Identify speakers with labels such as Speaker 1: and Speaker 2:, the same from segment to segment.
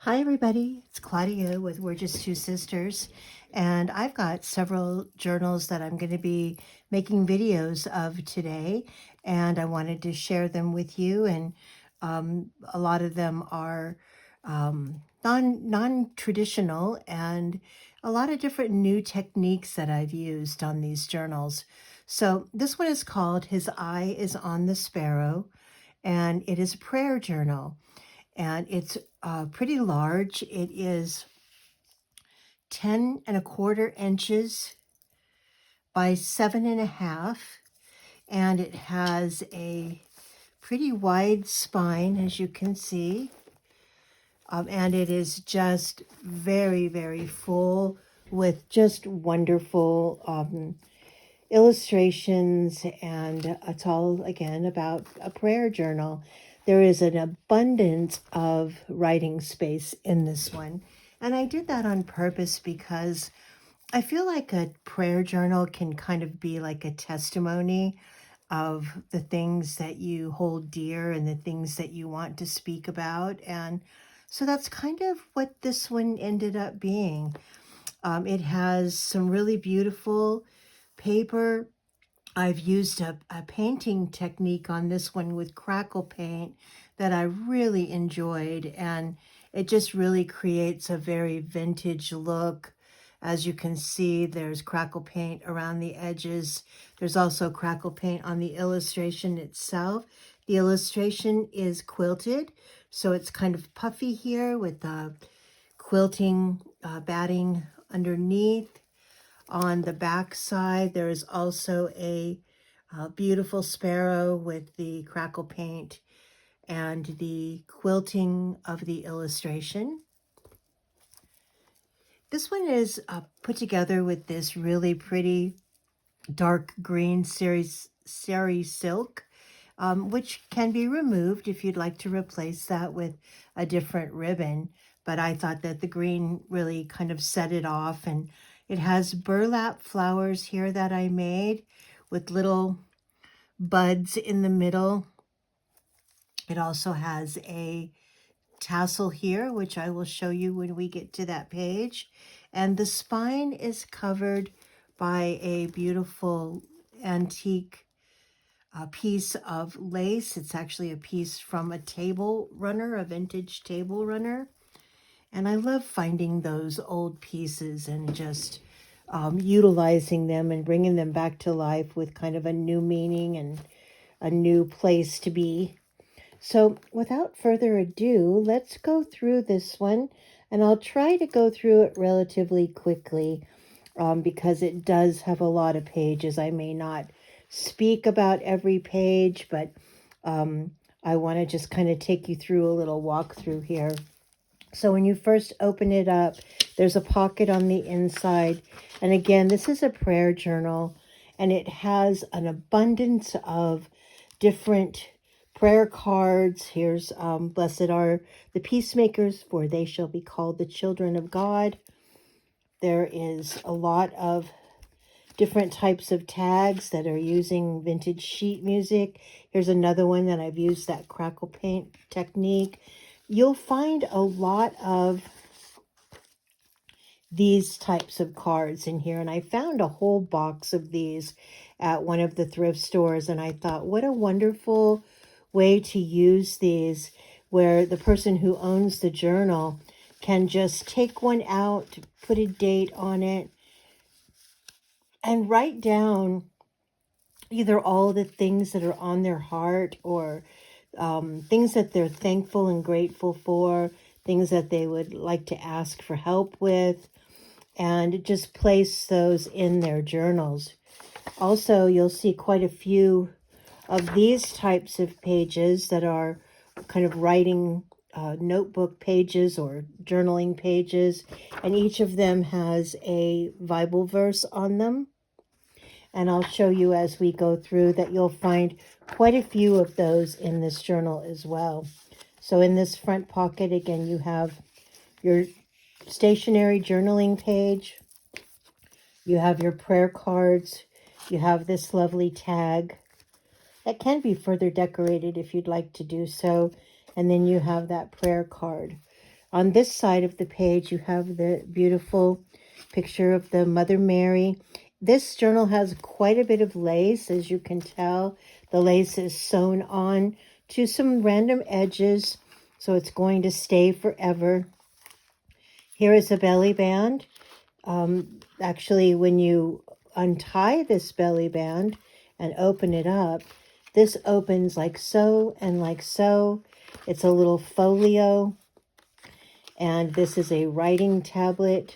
Speaker 1: Hi everybody, it's Claudia with We're Just Two Sisters, and I've got several journals that I'm going to be making videos of today, and I wanted to share them with you. And a lot of them are non-traditional, and a lot of different new techniques that I've used on these journals. So this one is called "His Eye is on the Sparrow," and it is a prayer journal, and it's pretty large. It is 10 1/4 inches by 7 1/2, and it has a pretty wide spine, as you can see. And it is just very, very full with just wonderful illustrations, and it's all again about a prayer journal. There is an abundance of writing space in this one, and I did that on purpose because I feel like a prayer journal can kind of be like a testimony of the things that you hold dear and the things that you want to speak about. And so that's kind of what this one ended up being. It has some really beautiful paper. I've used a painting technique on this one with crackle paint that I really enjoyed, and it just really creates a very vintage look. As you can see, there's crackle paint around the edges. There's also crackle paint on the illustration itself. The illustration is quilted, so it's kind of puffy here with the quilting batting underneath. On the back side, there is also a beautiful sparrow with the crackle paint and the quilting of the illustration. This one is put together with this really pretty dark green sari silk, which can be removed if you'd like to replace that with a different ribbon. But I thought that the green really kind of set it off, and it has burlap flowers here that I made with little buds in the middle. It also has a tassel here, which I will show you when we get to that page. And the spine is covered by a beautiful antique piece of lace. It's actually a piece from a table runner, a vintage table runner. And I love finding those old pieces and just utilizing them and bringing them back to life with kind of a new meaning and a new place to be. So without further ado, let's go through this one, and I'll try to go through it relatively quickly because it does have a lot of pages. I may not speak about every page, but I want to just kind of take you through a little walkthrough here. So when you first open it up, there's a pocket on the inside. And again, this is a prayer journal, and it has an abundance of different prayer cards. Here's blessed are the peacemakers, for they shall be called the children of God. There is a lot of different types of tags that are using vintage sheet music. Here's another one that I've used that crackle paint technique. You'll find a lot of these types of cards in here, and I found a whole box of these at one of the thrift stores, and I thought, what a wonderful way to use these, where the person who owns the journal can just take one out, put a date on it, and write down either all the things that are on their heart, or things that they're thankful and grateful for, things that they would like to ask for help with, and just place those in their journals. Also, you'll see quite a few of these types of pages that are kind of writing notebook pages or journaling pages, and each of them has a Bible verse on them. And I'll show you as we go through that you'll find quite a few of those in this journal as well. So in this front pocket, again, you have your stationary journaling page. You have your prayer cards. You have this lovely tag that can be further decorated if you'd like to do so. And then you have that prayer card. On this side of the page, you have the beautiful picture of the Mother Mary. This journal has quite a bit of lace, as you can tell. The lace is sewn on to some random edges, so it's going to stay forever. Here is a belly band. Actually, when you untie this belly band and open it up, this opens like so and like so. It's a little folio, and this is a writing tablet.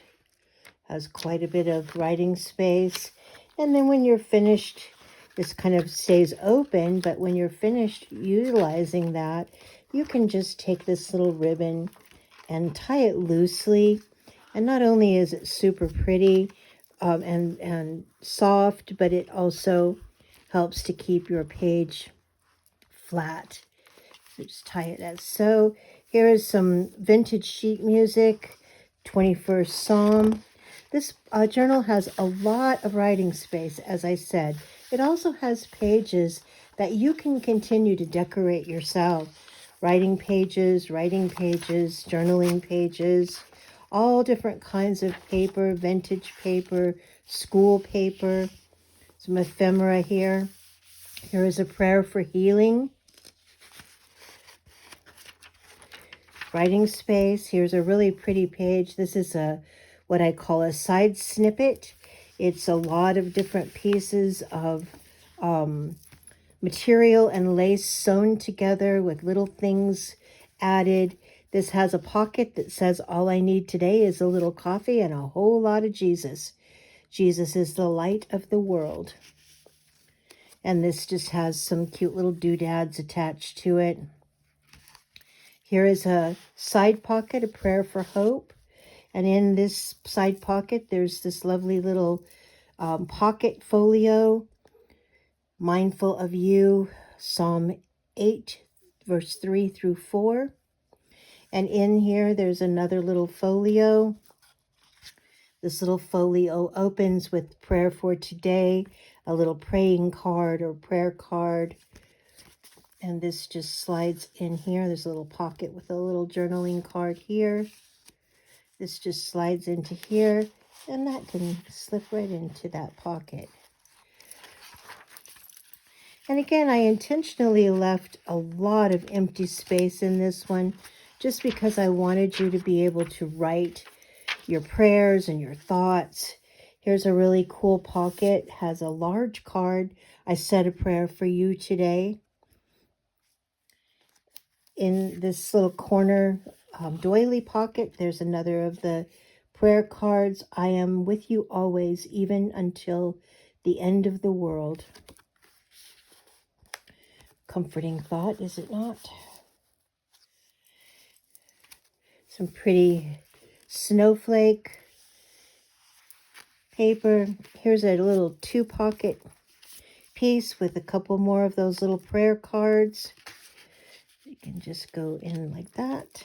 Speaker 1: Has quite a bit of writing space. And then when you're finished, this kind of stays open, but when you're finished utilizing that, you can just take this little ribbon and tie it loosely. And not only is it super pretty and soft, but it also helps to keep your page flat. So just tie it as so. Here is some vintage sheet music, 21st Psalm. This journal has a lot of writing space, as I said. It also has pages that you can continue to decorate yourself. Writing pages, journaling pages, all different kinds of paper, vintage paper, school paper, some ephemera here. Here is a prayer for healing. Writing space. Here's a really pretty page. This is what I call a side snippet. It's a lot of different pieces of material and lace sewn together with little things added. This has a pocket that says, all I need today is a little coffee and a whole lot of Jesus. Jesus is the light of the world. And this just has some cute little doodads attached to it. Here is a side pocket, a prayer for hope. And in this side pocket, there's this lovely little pocket folio, mindful of you, Psalm 8, verse 3 through 4. And in here, there's another little folio. This little folio opens with prayer for today, a little praying card or prayer card. And this just slides in here. There's a little pocket with a little journaling card here. This just slides into here, and that can slip right into that pocket. And again, I intentionally left a lot of empty space in this one, just because I wanted you to be able to write your prayers and your thoughts. Here's a really cool pocket. It has a large card. I said a prayer for you today. In this little corner doily pocket, there's another of the prayer cards. I am with you always, even until the end of the world. Comforting thought, is it not? Some pretty snowflake paper. Here's a little 2-pocket piece with a couple more of those little prayer cards. You can just go in like that.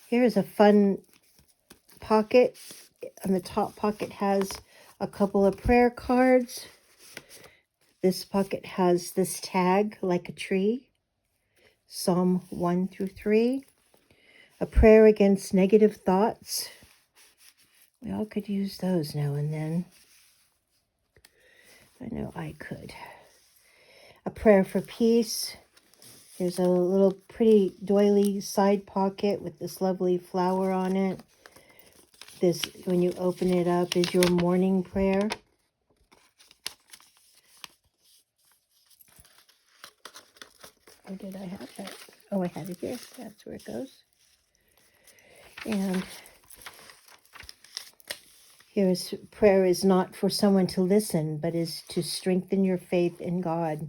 Speaker 1: Here's a fun pocket. On the top pocket has a couple of prayer cards. This pocket has this tag, like a tree, Psalm 1 through 3. A prayer against negative thoughts. We all could use those now and then. I know I could. A prayer for peace. There's a little pretty doily side pocket with this lovely flower on it. This, when you open it up, is your morning prayer. Or did I have that? Oh, I had it here. That's where it goes. And here's prayer is not for someone to listen, but is to strengthen your faith in God.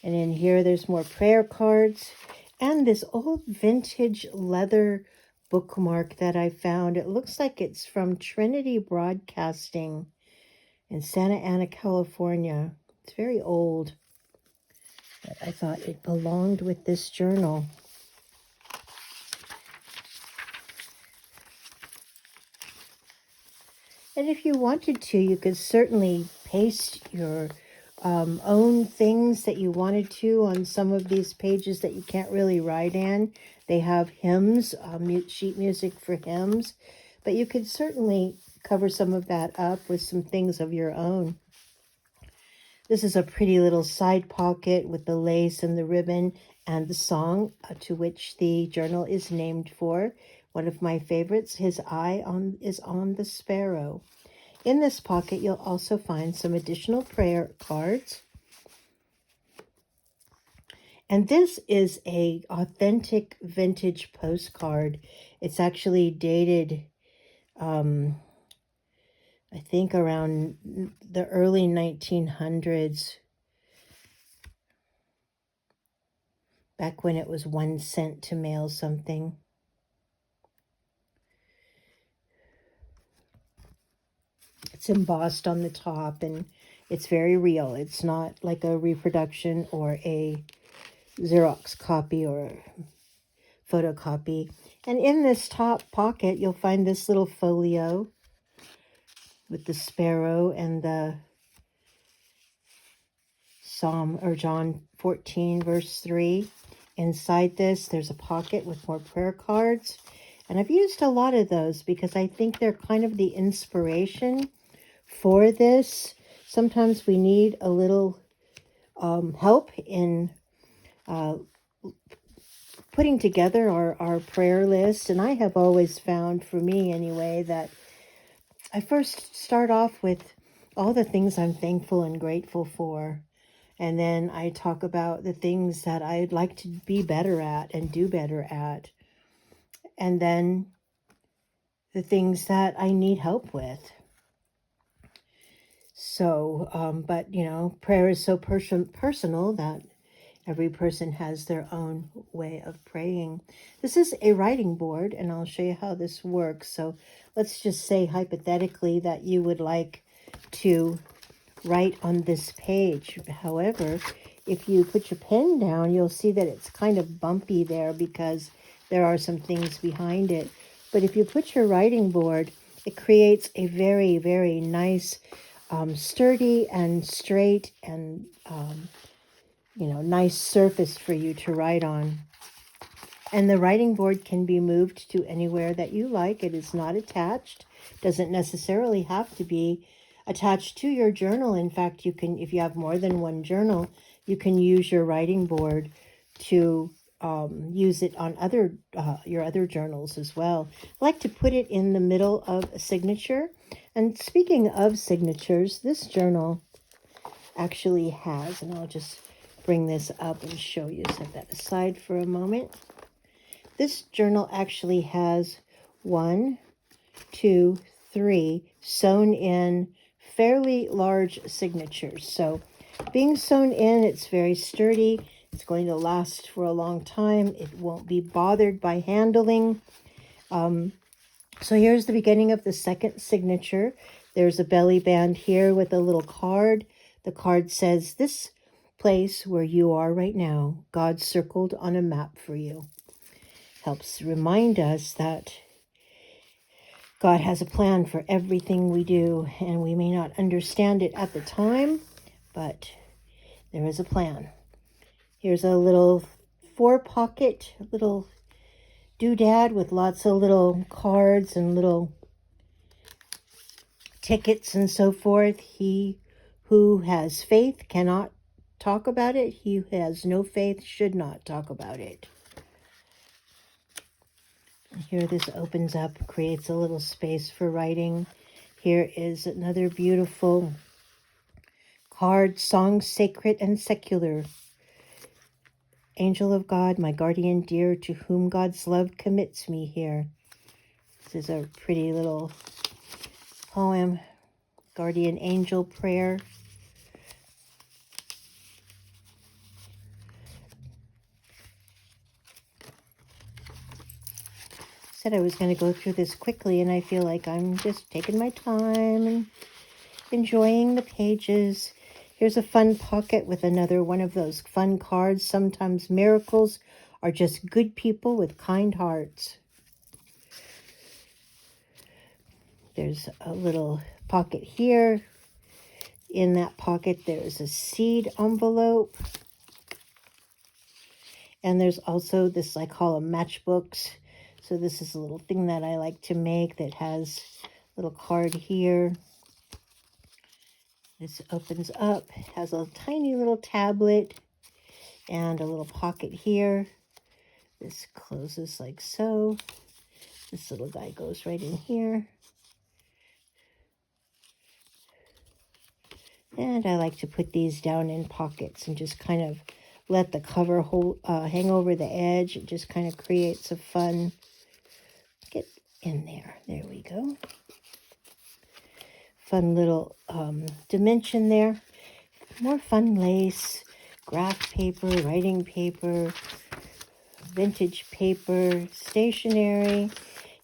Speaker 1: And in here, there's more prayer cards and this old vintage leather bookmark that I found. It looks like it's from Trinity Broadcasting in Santa Ana, California. It's very old, but I thought it belonged with this journal. And if you wanted to, you could certainly paste your own things that you wanted to on some of these pages that you can't really write in. They have hymns, sheet music for hymns, but you could certainly cover some of that up with some things of your own. This is a pretty little side pocket with the lace and the ribbon and the song to which the journal is named for. One of my favorites, His Eye is on the Sparrow. In this pocket, you'll also find some additional prayer cards. And this is a authentic vintage postcard. It's actually dated, I think around the early 1900s, back when it was 1 cent to mail something. It's embossed on the top and it's very real. It's not like a reproduction or a Xerox copy or photocopy. And in this top pocket, you'll find this little folio with the sparrow and the Psalm or John 14 verse 3. Inside this, there's a pocket with more prayer cards. And I've used a lot of those because I think they're kind of the inspiration for this. Sometimes we need a little help in putting together our prayer list. And I have always found, for me anyway, that I first start off with all the things I'm thankful and grateful for. And then I talk about the things that I'd like to be better at and do better at. And then the things that I need help with. So, but, you know, prayer is so personal that every person has their own way of praying. This is a writing board, and I'll show you how this works. So let's just say hypothetically that you would like to write on this page. However, if you put your pen down, you'll see that it's kind of bumpy there because there are some things behind it. But if you put your writing board, it creates a very, very nice, sturdy and straight and, nice surface for you to write on. And the writing board can be moved to anywhere that you like. It is not attached. Doesn't necessarily have to be attached to your journal. In fact, you can, if you have more than one journal, you can use your writing board to use it on your other journals as well. I like to put it in the middle of a signature. And speaking of signatures, this journal actually has, and I'll just bring this up and show you, set that aside for a moment. This journal actually has 1, 2, 3 sewn in fairly large signatures. So being sewn in, it's very sturdy. It's going to last for a long time. It won't be bothered by handling. So here's the beginning of the second signature. There's a belly band here with a little card. The card says, "This place where you are right now, God circled on a map for you." Helps remind us that God has a plan for everything we do, and we may not understand it at the time, but there is a plan. Here's a little 4-pocket, little doodad with lots of little cards and little tickets and so forth. He who has faith cannot talk about it. He who has no faith should not talk about it. Here this opens up, creates a little space for writing. Here is another beautiful card, songs sacred and secular. Angel of God, my guardian dear, to whom God's love commits me here. This is a pretty little poem, guardian angel prayer. Said I was going to go through this quickly, and I feel like I'm just taking my time and enjoying the pages. Here's a fun pocket with another one of those fun cards. Sometimes miracles are just good people with kind hearts. There's a little pocket here. In that pocket, there's a seed envelope. And there's also this, I call them matchbooks. So this is a little thing that I like to make that has a little card here. This opens up, has a tiny little tablet and a little pocket here. This closes like so. This little guy goes right in here. And I like to put these down in pockets and just kind of let the cover hang over the edge. It just kind of creates a fun, get in there. There we go. Fun little dimension there. More fun lace, graph paper, writing paper, vintage paper, stationery.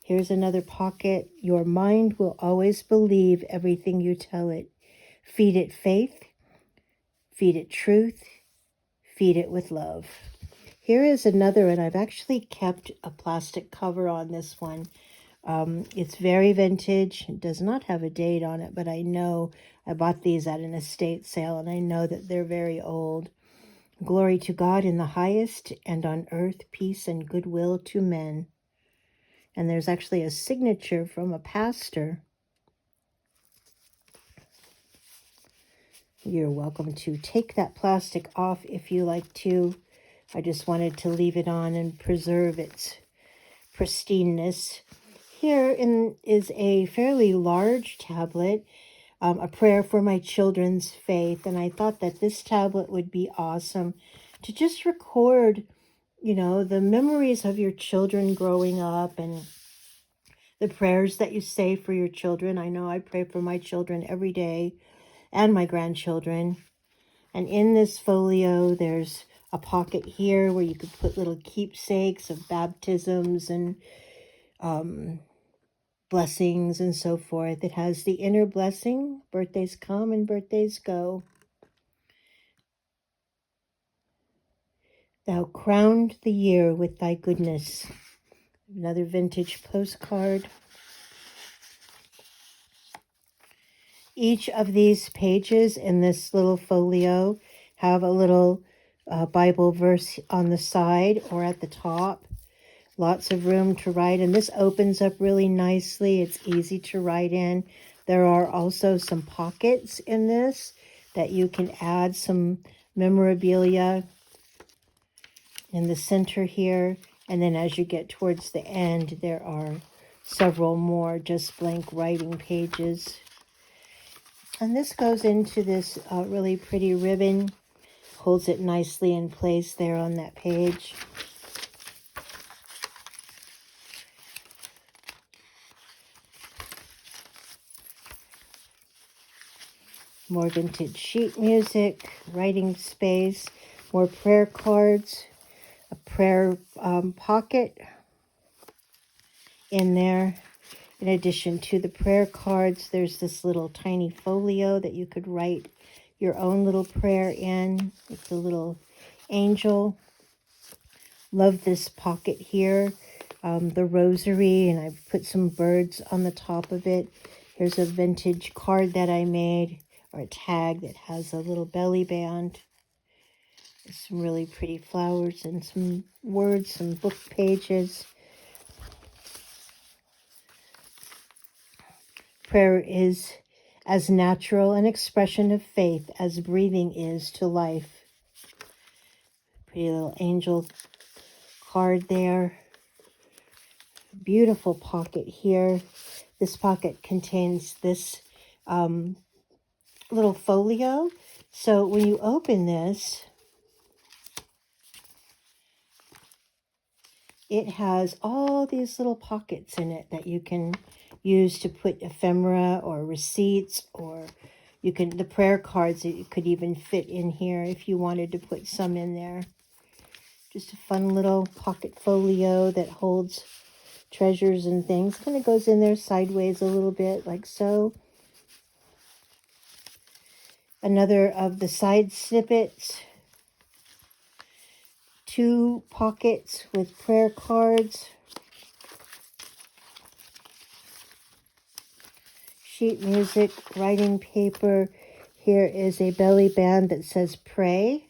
Speaker 1: Here's another pocket. Your mind will always believe everything you tell it. Feed it faith, feed it truth, feed it with love. Here is another, and I've actually kept a plastic cover on this one. It's very vintage. It does not have a date on it, but I know I bought these at an estate sale, and I know that they're very old. Glory to God in the highest, and on earth peace and goodwill to men. And there's actually a signature from a pastor. You're welcome to take that plastic off if you like to. I just wanted to leave it on and preserve its pristineness. Here is a fairly large tablet, a prayer for my children's faith. And I thought that this tablet would be awesome to just record, you know, the memories of your children growing up and the prayers that you say for your children. I know I pray for my children every day and my grandchildren. And in this folio, there's a pocket here where you could put little keepsakes of baptisms and blessings and so forth. It has the inner blessing, birthdays come and birthdays go. Thou crowned the year with thy goodness. Another vintage postcard. Each of these pages in this little folio have a little Bible verse on the side or at the top. Lots of room to write, and this opens up really nicely. It's easy to write in. There are also some pockets in this that you can add some memorabilia in the center here. And then as you get towards the end, there are several more just blank writing pages. And this goes into this really pretty ribbon. Holds it nicely in place there on that page. More vintage sheet music, writing space, more prayer cards, a prayer pocket in there. In addition to the prayer cards, there's this little tiny folio that you could write your own little prayer in. It's a little angel. Love this pocket here, the rosary, and I've put some birds on the top of it. Here's a vintage card that I made, or a tag that has a little belly band. Some really pretty flowers and some words, some book pages. Prayer is as natural an expression of faith as breathing is to life. Pretty little angel card there. Beautiful pocket here. This pocket contains this little folio. So when you open this, it has all these little pockets in it that you can use to put ephemera or receipts, or you can, the prayer cards, it could even fit in here if you wanted to put some in there. Just a fun little pocket folio that holds treasures and things. Kind of goes in there sideways a little bit, like so. Another of the side snippets. 2 pockets with prayer cards. Sheet music, writing paper. Here is a belly band that says pray.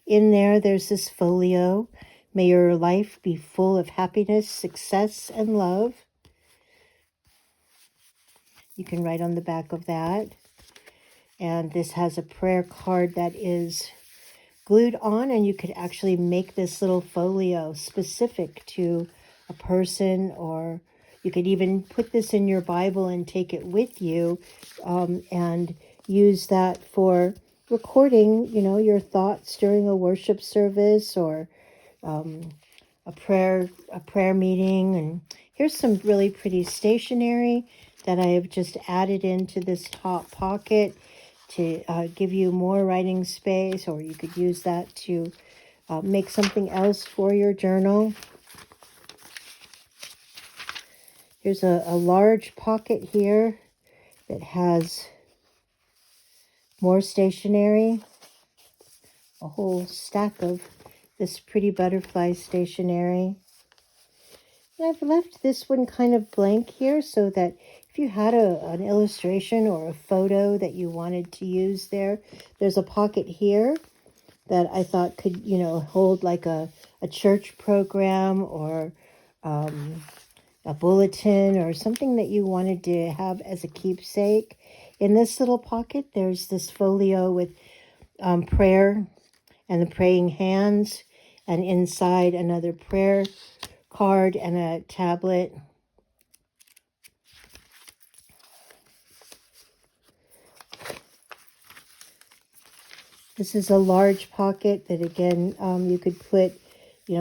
Speaker 1: In there's this folio. May your life be full of happiness, success, and love. You can write on the back of that. And this has a prayer card that is glued on, and you could actually make this little folio specific to a person, or you could even put this in your Bible and take it with you, and use that for recording, your thoughts during a worship service, or a prayer meeting. And here's some really pretty stationery that I have just added into this top pocket to give you more writing space, or you could use that to make something else for your journal. Here's a large pocket here that has more stationery, a whole stack of this pretty butterfly stationery. And I've left this one kind of blank here so that if you had an illustration or a photo that you wanted to use there's a pocket here that I thought could, hold like a church program, or a bulletin, or something that you wanted to have as a keepsake. In this little pocket, there's this folio with prayer and the praying hands, and inside another prayer card and a tablet. This is a large pocket that, again, you could put,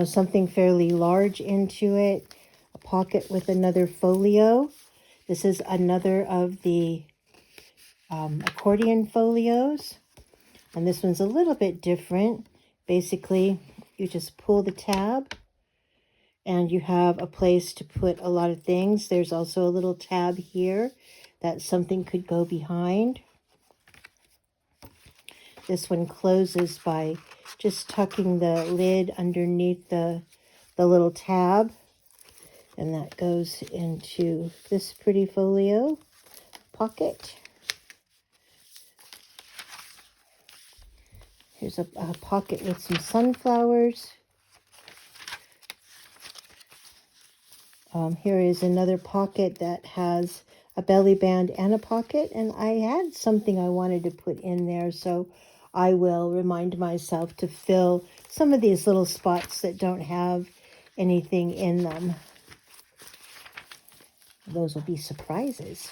Speaker 1: something fairly large into it. A pocket with another folio. This is another of the accordion folios. And this one's a little bit different. Basically, you just pull the tab and you have a place to put a lot of things. There's also a little tab here that something could go behind. This one closes by just tucking the lid underneath the little tab. And that goes into this pretty folio pocket. Here's a pocket with some sunflowers. Here is another pocket that has a belly band and a pocket. And I had something I wanted to put in there, so I will remind myself to fill some of these little spots that don't have anything in them. Those will be surprises.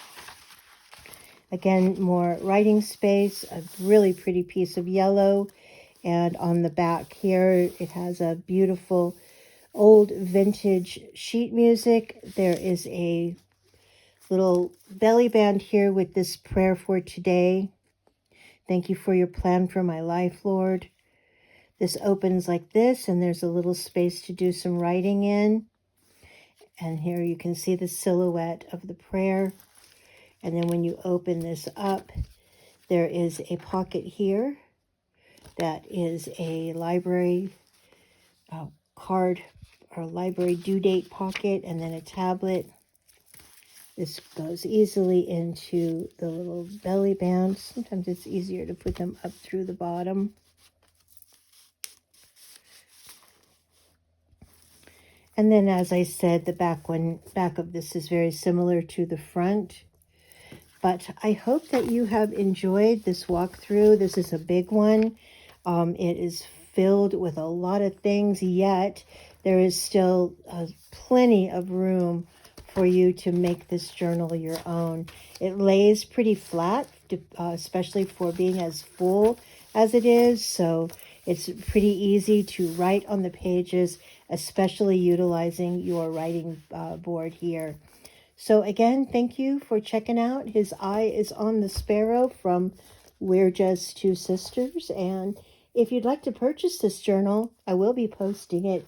Speaker 1: Again, more writing space, a really pretty piece of yellow. And on the back here, it has a beautiful old vintage sheet music. There is a little belly band here with this prayer for today. Thank you for your plan for my life, Lord. This opens like this, and there's a little space to do some writing in. And here you can see the silhouette of the prayer. And then when you open this up, there is a pocket here that is a library card or library due date pocket, and then a tablet. This goes easily into the little belly band. Sometimes it's easier to put them up through the bottom. And then, as I said, the back of this is very similar to the front. But I hope that you have enjoyed this walkthrough. This is a big one. It is filled with a lot of things, yet there is still plenty of room for you to make this journal your own. It lays pretty flat, especially for being as full as it is. So it's pretty easy to write on the pages, especially utilizing your writing board here. So again, thank you for checking out His Eye is on the Sparrow from We're Just Two Sisters. And if you'd like to purchase this journal, I will be posting it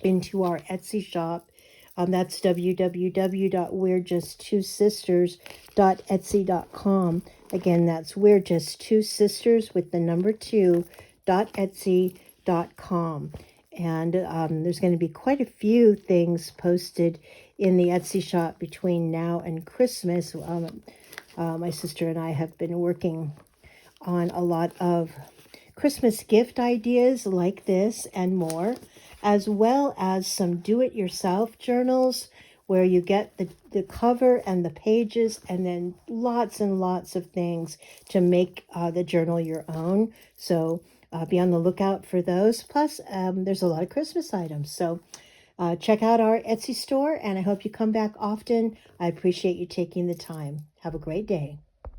Speaker 1: into our Etsy shop. That's www.we'rejusttwosisters.etsy.com. Again, that's We're Just Two Sisters with the number 2.etsy.com. And there's going to be quite a few things posted in the Etsy shop between now and Christmas. My sister and I have been working on a lot of Christmas gift ideas like this and more, as well as some do-it-yourself journals where you get the cover and the pages and then lots and lots of things to make the journal your own. So be on the lookout for those. Plus, there's a lot of Christmas items. So check out our Etsy store, and I hope you come back often. I appreciate you taking the time. Have a great day.